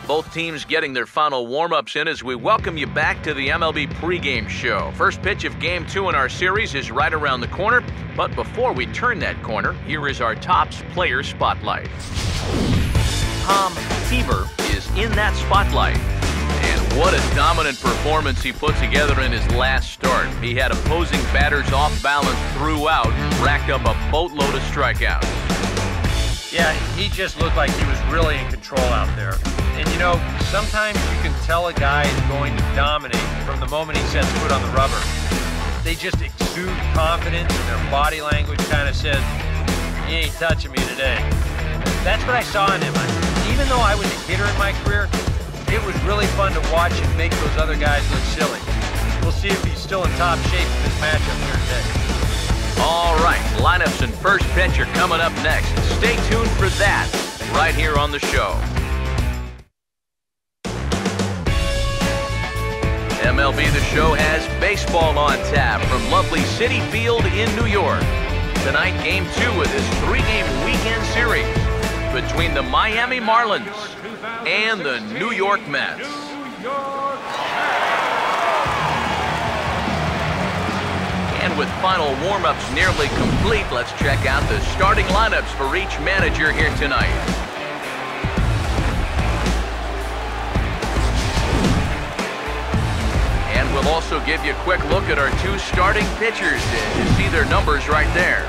Both teams getting their final warm-ups in as we welcome you back to the MLB pregame show. First pitch of Game 2 in our series is right around the corner, but before we turn that corner, here is our Topps Player Spotlight. Seaver is in that spotlight. And what a dominant performance he put together in his last start. He had opposing batters off balance throughout, racked up a boatload of strikeouts. Yeah, he just looked like he was really in control out there. And you know, sometimes you can tell a guy is going to dominate from the moment he sets foot on the rubber. They just exude confidence, and their body language kind of says, "You ain't touching me today." That's what I saw in him. Even though I was a hitter in my career, it was really fun to watch him make those other guys look silly. We'll see if he's still in top shape in this matchup here today. All right, lineups and first pitch are coming up next. Stay tuned for that right here on the show. MLB The Show has baseball on tap from lovely Citi Field in New York. Tonight, Game 2 of this 3-game weekend series between the Miami Marlins and the New York Mets. And with final warm-ups nearly complete, let's check out the starting lineups for each manager here tonight. And we'll also give you a quick look at our two starting pitchers. You see their numbers right there.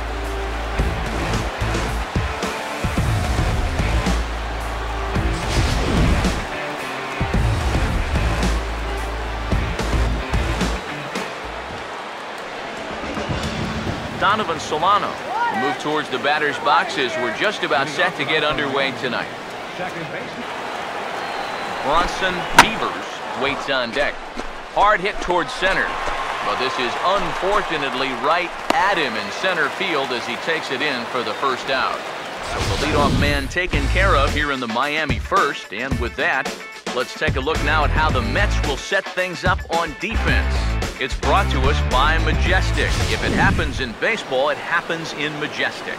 Donovan Solano will move towards the batter's boxes. We're just about set to get underway tonight. Bronson Beavers waits on deck. Hard hit towards center, but this is unfortunately right at him in center field as he takes it in for the first out. So the leadoff man taken care of here in the Miami first, and with that, let's take a look now at how the Mets will set things up on defense. It's brought to us by Majestic. If it happens in baseball, it happens in Majestic.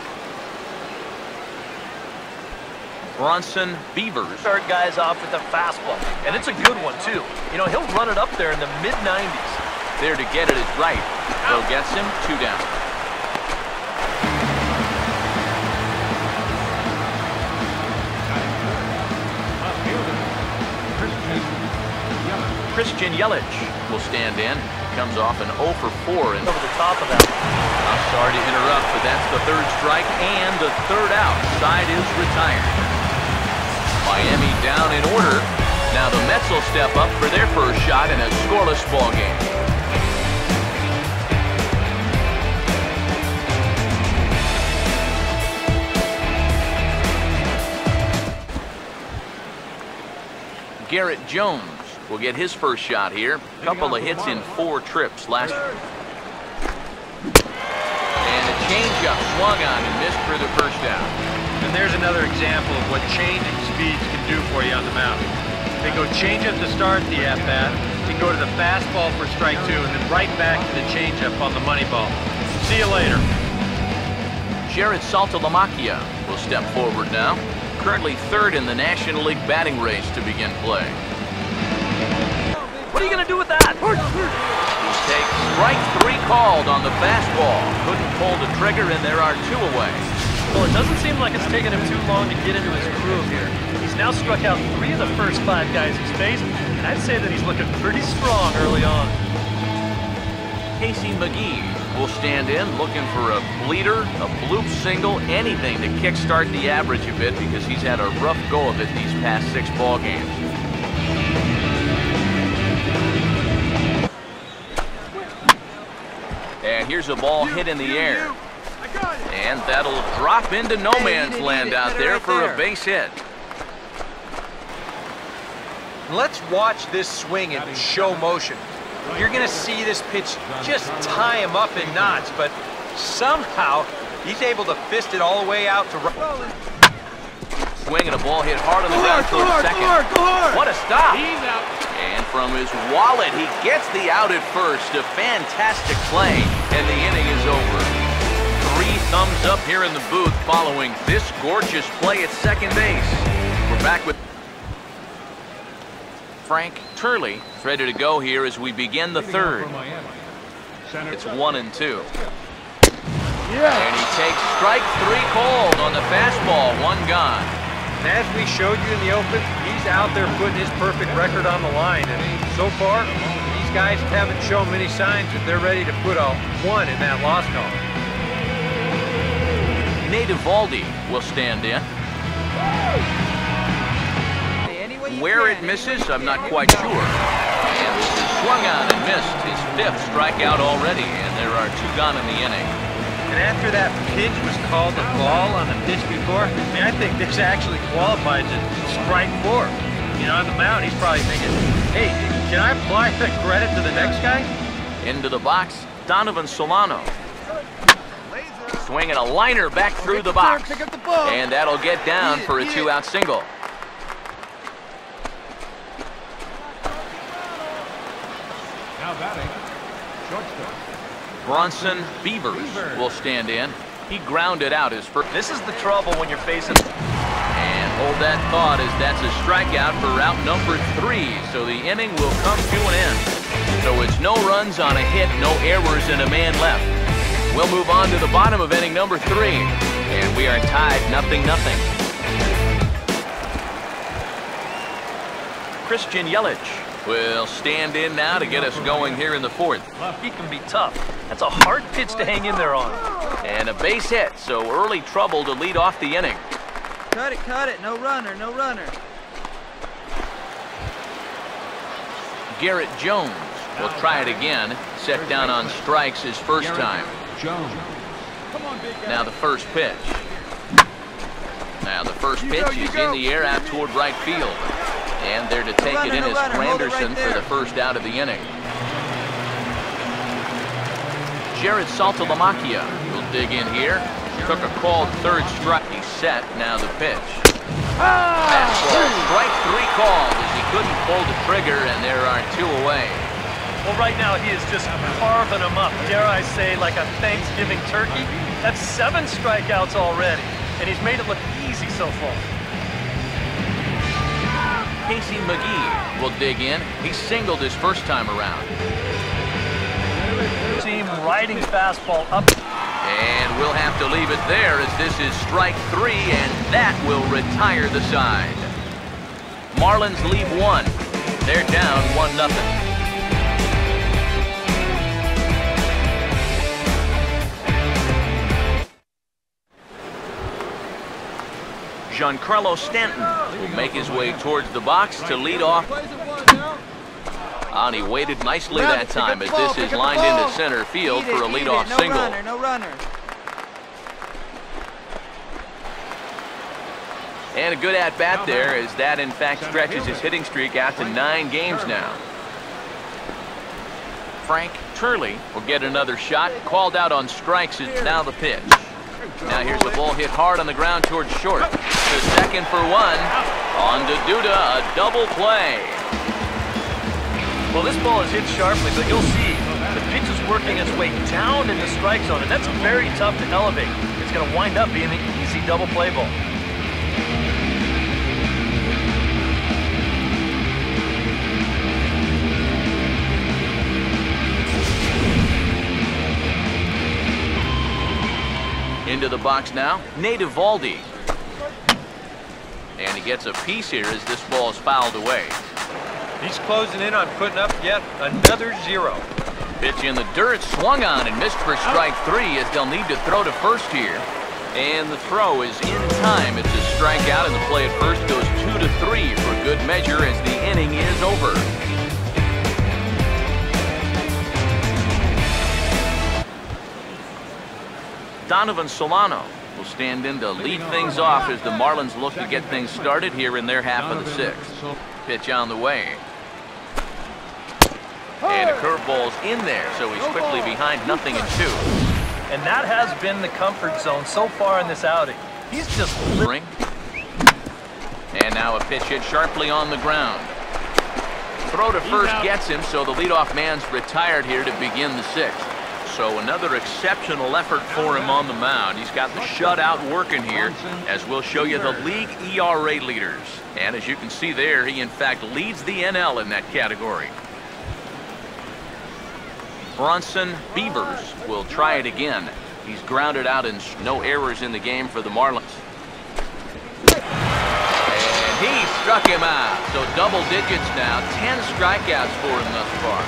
Bronson Beavers. Start guys off with a fastball, and it's a good one, too. You know, he'll run it up there in the mid-90s. There to get it is right. Bill gets him 2 down. Christian Yelich will stand in. Comes off an 0 for 4 and over the top of that. I'm sorry to interrupt, but that's the 3rd strike and the 3rd out. Side is retired. Miami down in order. Now the Mets will step up for their first shot in a scoreless ball game. Garrett Jones will get his first shot here. A couple of hits in 4 trips last year. And a changeup swung on and missed for the first out. And there's another example of what changing speeds can do for you on the mound. They go changeup to start the at-bat, they go to the fastball for strike 2, and then right back to the changeup on the money ball. See you later. Jared Saltalamacchia will step forward now. Currently 3rd in the National League batting race to begin play. What are you going to do with that? He takes strike 3 called on the fastball. Couldn't pull the trigger, and there are 2 away. Well, it doesn't seem like it's taken him too long to get into his groove here. He's now struck out 3 of the first 5 guys he's faced, and I'd say that he's looking pretty strong early on. Casey McGee will stand in, looking for a bleeder, a bloop single, anything to kickstart the average a bit because he's had a rough go of it these past 6 ball games. And here's a ball hit in the air. And that'll drop into no man's land out there for a base hit. Let's watch this swing in show motion. You're going to see this pitch just tie him up in knots, but somehow he's able to fist it all the way out to right. Swing and a ball hit hard on the ground towards second. Go hard. What a stop. He's out. And from his wallet, he gets the out at first. A fantastic play, and the inning is over. 3 thumbs up here in the booth following this gorgeous play at second base. We're back with Frank Turley is ready to go here as we begin the third. It's 1-2. And he takes strike 3 called on the fastball, 1 gone. And as we showed you in the open, he's out there putting his perfect record on the line. And so far, these guys haven't shown many signs that they're ready to put a 1 in that loss column. Nate Eovaldi will stand in. Where it misses, I'm not quite sure. And this is swung on and missed. His 5th strikeout already, and there are 2 gone in the inning. And after that pitch was called a ball on the pitch before, I think this actually qualifies as strike 4. You know, on the mound, he's probably thinking, hey, can I apply the credit to the next guy? Into the box, Donovan Solano. Swinging a liner back through the box. And that'll get down for a 2-out single. Now batting, shortstop. Bronson Beavers will stand in. He grounded out his first. This is the trouble when you're facing. And hold that thought as that's a strikeout for route number 3. So the inning will come to an end. So it's no runs on a hit, no errors, and a man left. We'll move on to the bottom of inning number 3. And we are tied 0-0. Christian Yelich will stand in now to get us going here in the 4th. He can be tough. That's a hard pitch to hang in there on. And a base hit, so early trouble to lead off the inning. Cut it, no runner, no runner. Garrett Jones will try it again. Set down on strikes his first time. Now the first pitch. Now the first pitch is in the air out toward right field. And there to take it in is Granderson for the first out of the inning. Jared Saltalamacchia will dig in here. Took a called 3rd strike. He's set. Now the pitch. Fastball, strike 3 called as he couldn't pull the trigger, and there are 2 away. Well, right now he is just carving them up. Dare I say, like a Thanksgiving turkey? That's 7 strikeouts already, and he's made it look easy so far. Casey McGee will dig in. He singled his first time around. Team riding fastball up. And we'll have to leave it there as this is strike 3, and that will retire the side. Marlins leave 1. They're down 1-0. Giancarlo Stanton will make his way towards the box to lead off. And he waited nicely that time as this is lined into center field for a leadoff single. No runner. And a good at-bat there as that in fact stretches his hitting streak out to 9 games now. Frank Turley will get another shot. Called out on strikes is now the pitch. Now here's the ball hit hard on the ground towards short. To second for 1. On to Duda, a double play. Well, this ball is hit sharply, but you'll see the pitch is working its way down in the strike zone, and that's very tough to elevate. It's going to wind up being an easy double play ball. Into the box now, Nate Eovaldi. And he gets a piece here as this ball is fouled away. He's closing in on putting up yet another 0. Pitch in the dirt, swung on and missed for strike 3 as they'll need to throw to first here. And the throw is in time. It's a strikeout and the play at first goes 2-3 for good measure as the inning is over. Donovan Solano will stand in to lead things off as the Marlins look to get things started here in their half of the 6th. Pitch on the way. And a curveball's in there, so he's quickly behind 0-2. And that has been the comfort zone so far in this outing. He's just ring. And now a pitch hit sharply on the ground. Throw to first gets him, so the leadoff man's retired here to begin the 6th. So another exceptional effort for him on the mound. He's got the shutout working here, as we'll show you the league ERA leaders. And as you can see there, he in fact leads the NL in that category. Bronson Beavers will try it again. He's grounded out and no errors in the game for the Marlins. And he struck him out. So double digits now, 10 strikeouts for him thus far.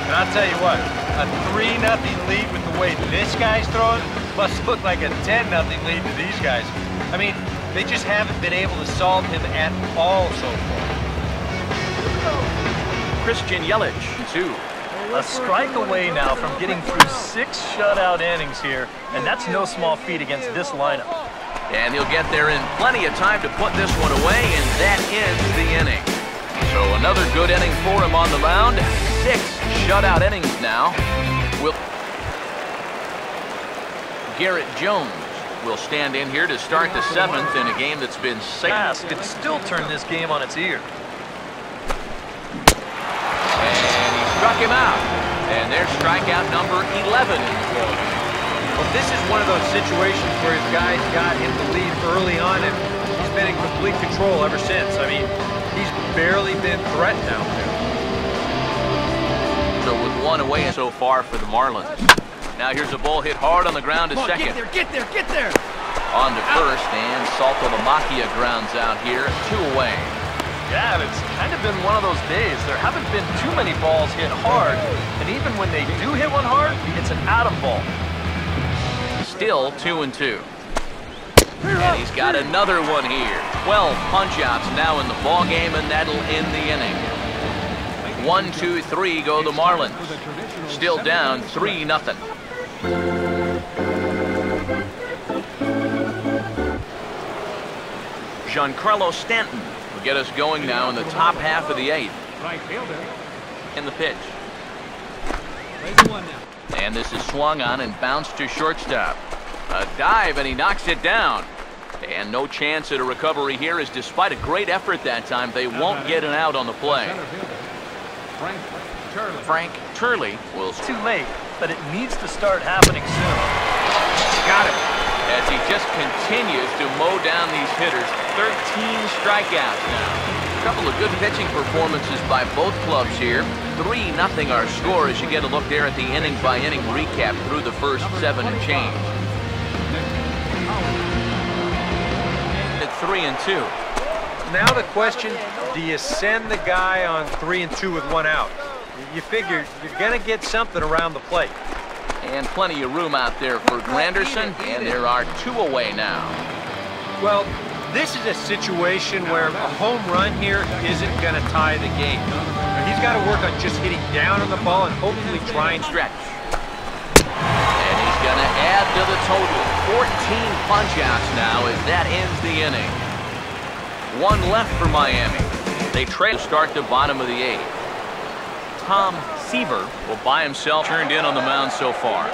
And I'll tell you what, a 3-0 lead with the way this guy's throwing must look like a 10-0 lead to these guys. I mean, they just haven't been able to solve him at all so far. Christian Yelich, 2. A strike away now from getting through 6 shutout innings here, and that's no small feat against this lineup. And he'll get there in plenty of time to put this one away, and that ends the inning. So another good inning for him on the mound. 6 shutout innings now. Garrett Jones will stand in here to start the 7th in a game that's been fast. Could still turn this game on its ear. And he struck him out. And there's strikeout number 11 in the ball. Well, this is one of those situations where his guys got him the lead early on, and he's been in complete control ever since. I mean, he's barely been threatened out there. So with 1 away so far for the Marlins. Now here's a ball hit hard on the ground to second. Get there! On to first, and Saltalamacchia grounds out here, 2 away. Yeah, it's kind of been one of those days. There haven't been too many balls hit hard, and even when they do hit one hard, it's an atom ball. Still 2-2. And he's got another one here. 12 punch-outs now in the ball game, and that'll end the inning. 1, 2, 3 go the Marlins. Still down 3-0. Giancarlo Stanton will get us going now in the top half of the 8th. Right fielder. In the pitch. And this is swung on and bounced to shortstop. A dive, and he knocks it down. And no chance at a recovery here, as despite a great effort that time, they won't get an out on the play. Frank Turley will... Too late, but it needs to start happening soon. Got it. As he just continues to mow down these hitters. 13 strikeouts now. A couple of good pitching performances by both clubs here. 3-0 our score as you get a look there at the inning-by-inning recap through the first 7 and change. At 3-2. Now the question, do you send the guy on 3-2 with 1 out? You figure you're going to get something around the plate. And plenty of room out there for Granderson, and there are 2 away now. Well, this is a situation where a home run here isn't going to tie the game. He's got to work on just hitting down on the ball and hopefully try and stretch. And he's going to add to the total. 14 punch-outs now as that ends the inning. 1 left for Miami. They trail to start the bottom of the 8th. Tom Seaver will by himself turned in on the mound so far.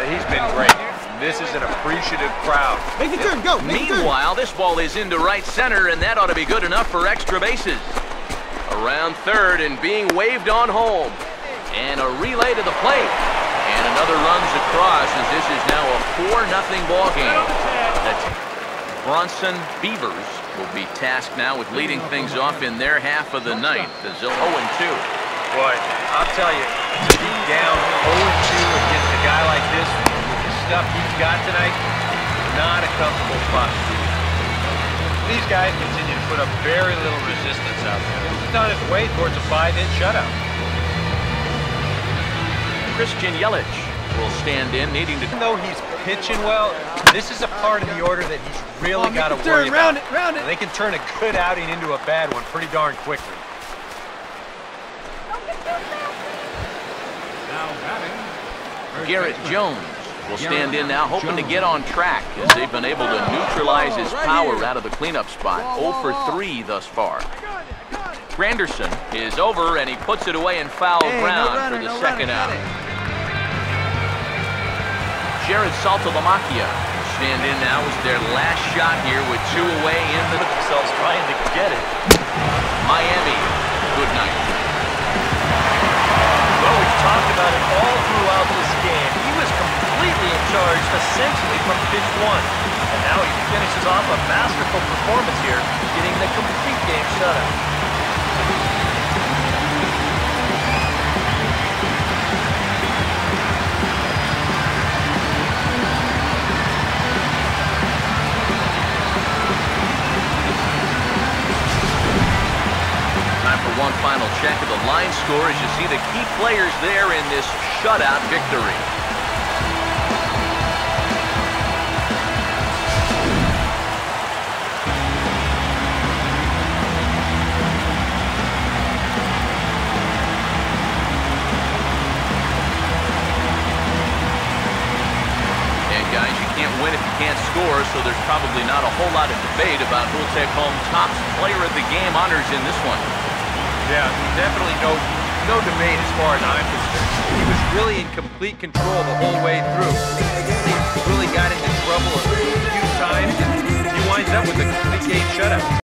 He's been great. This is an appreciative crowd. Make the turn, go! Meanwhile, this ball is into right center, and that ought to be good enough for extra bases. Around third and being waved on home. And a relay to the plate. And another runs across as this is now a 4-0 ball game. Bronson Beavers will be tasked now with leading things off in their half of the 9th. As 0-2. Boy, I'll tell you, to be down 0-2 against a guy like this, with the stuff he's got tonight, not a comfortable spot to be. These guys continue to put up very little resistance out there. He's on his way towards a 5-hit shutout. Christian Yelich will stand in, needing to... Even though he's pitching well, this is a part of the order that he's really got to worry about. Round it. They can turn a good outing into a bad one pretty darn quickly. Garrett Jones will stand in now, hoping to get on track as they've been able to neutralize his power out of the cleanup spot. 0 for 3 thus far. Granderson is over, and he puts it away in foul ground for the second out. Jared Saltalamacchia will stand in now as their last shot here with 2 away in the... themselves trying to get it. Miami, good night. Well, we've talked about it all throughout this game. was completely in charge, essentially from pitch one. And now he finishes off a masterful performance here, getting the complete game shutout. One final check of the line score as you see the key players there in this shutout victory. And guys, you can't win if you can't score, so there's probably not a whole lot of debate about who'll take home top player of the game honors in this one. Yeah, definitely no debate as far as I'm concerned. He was really in complete control the whole way through. He really got into trouble a few times, and he winds up with a complete game shutout.